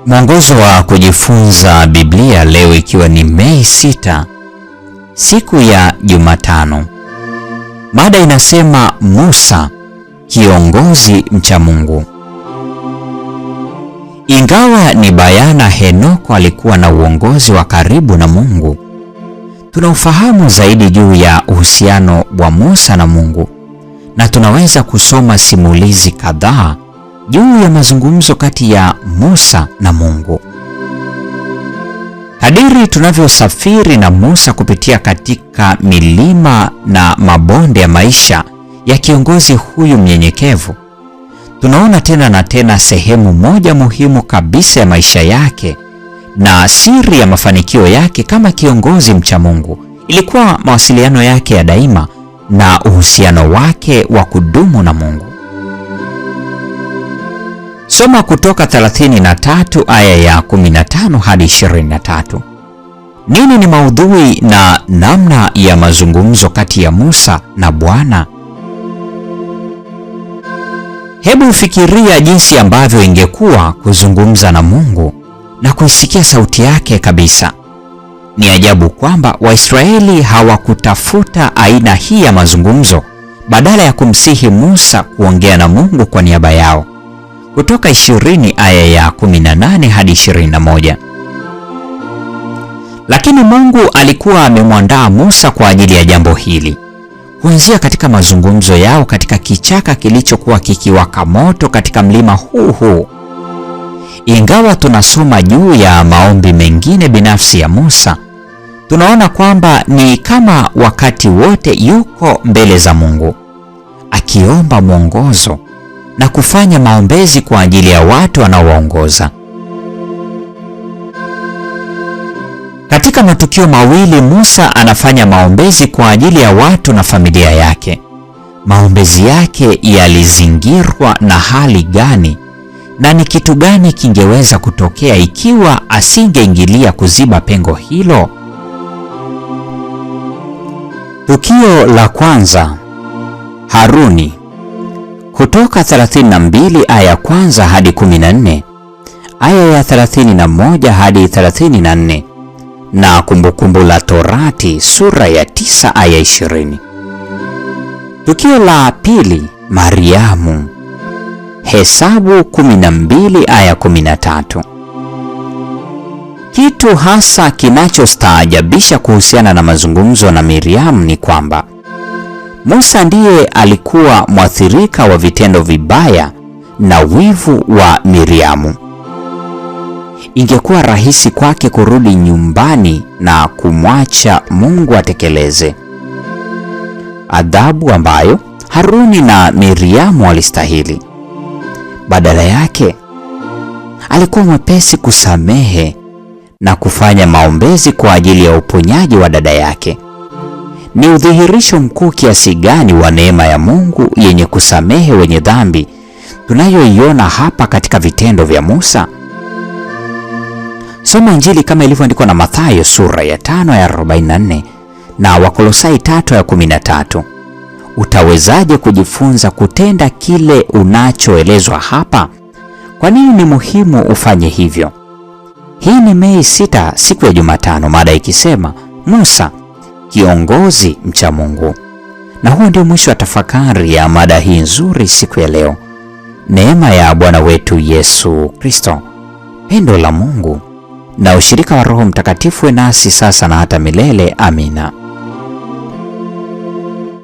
Mwongozo wa kujifunza Biblia leo ikiwa ni Mei 6, siku ya Jumatano. Mada inasema Musa, kiongozi mcha Mungu. Ingawa ni bayana Henoko alikuwa na uongozi wa karibu na Mungu, tunaufahamu zaidi juu ya uhusiano wa Musa na Mungu, na tunaweza kusoma simulizi kadhaa juu ya mazungumzo kati ya Musa na Mungu. Kadiri tunavyosafiri na Musa kupitia katika milima na mabonde ya maisha ya kiongozi huyu mnyenyekevu, tunaona tena na tena sehemu moja muhimu kabisa ya maisha yake na siri ya mafanikio yake kama kiongozi mcha Mungu ilikuwa mawasiliano yake ya daima na uhusiano wake wa kudumu na Mungu. Soma Kutoka 33 aya ya 15 hadi 23. Nini ni maudhui na namna ya mazungumzo kati ya Musa na Bwana? Hebu fikiria jinsi ambavyo ingekuwa kuzungumza na Mungu na kuisikia sauti yake kabisa. Ni ajabu kwamba Waisraeli hawakutafuta aina hii ya mazungumzo badala ya kumsihi Musa kuongea na Mungu kwa niaba yao. Kutoka 20 aya ya 18 hadi 21. Lakini Mungu alikuwa amemwandaa Musa kwa ajili ya jambo hili. Kuanzia katika mazungumzo yao katika kichaka kilichokuwa kikiwaka moto katika mlima huu. Ingawa tunasoma juu ya maombi mengine binafsi ya Musa, tunaona kwamba ni kama wakati wote yuko mbele za Mungu, akiomba mwongozo na kufanya maombezi kwa ajili ya watu anaowaongoza. Katika matukio mawili Musa anafanya maombezi kwa ajili ya watu na familia yake. Maombezi yake yalizingirwa na hali gani, na ni kitu gani kingeweza kutokea ikiwa asingeingilia kuziba pengo hilo? Tukio la kwanza, Haruni. Kutoka 32 aya kwanza hadi 14, aya ya 31 hadi 34, na Kumbukumbu la Torati sura ya 9 aya 20. Tukio la pili, Mariamu. Hesabu 12 aya 13. Kitu hasa kinachostaajabisha kuhusiana na mazungumzo na Miriamu ni kwamba Musa ndiye alikuwa mwathirika wa vitendo vibaya na wivu wa Miriamu. Ingekuwa rahisi kwake kurudi nyumbani na kumwacha Mungu atekeleze adhabu ambayo Haruni na Miriamu walistahili. Badala yake, alikuwa mwepesi kusamehe na kufanya maombezi kwa ajili ya uponyaji wa dada yake. Ni udhihirisho mkuu kiasi gani wa neema ya Mungu yenye kusamehe wenye dhambi tunayoiona hapa katika vitendo vya Musa. Soma Injili kama ilivyoandikwa na Mathayo sura ya 5 ya 44 na Wakolosai 3 ya 13. Utawezaje kujifunza kutenda kile unachoelezwa hapa? Kwa nini ni muhimu ufanye hivyo? Hii ni Mei 6, siku ya Jumatano, mada ikisema Musa, kiongozi mcha Mungu. Na huo ndio mwisho wa tafakari ya mada hii nzuri siku ya leo. Neema ya Bwana wetu Yesu Kristo, pendo la Mungu na ushirika wa Roho Mtakatifu nasi sasa na hata milele. Amina.